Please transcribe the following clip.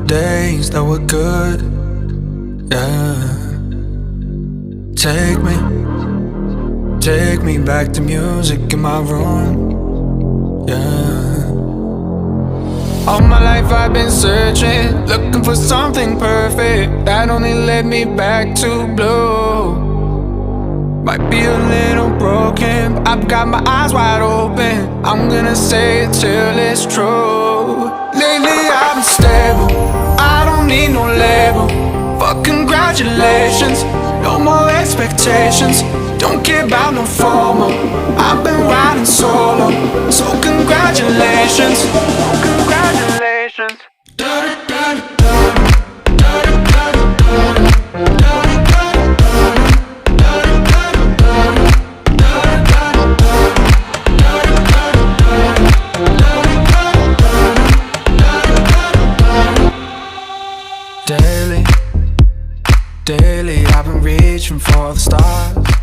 days that were good, yeah. Take me back to music in my room, yeah. All my life I've been searching, looking for something perfect that only led me back to blue. Might be a little broken, but I've got my eyes wide open. I'm gonna say it till it's true. Lately I've been stable, I don't need no label. Fuck congratulations, no more expectations. Don't care about no FOMO, I've been riding solo. So congratulations, congratulations. Daily, I've been reaching for the stars.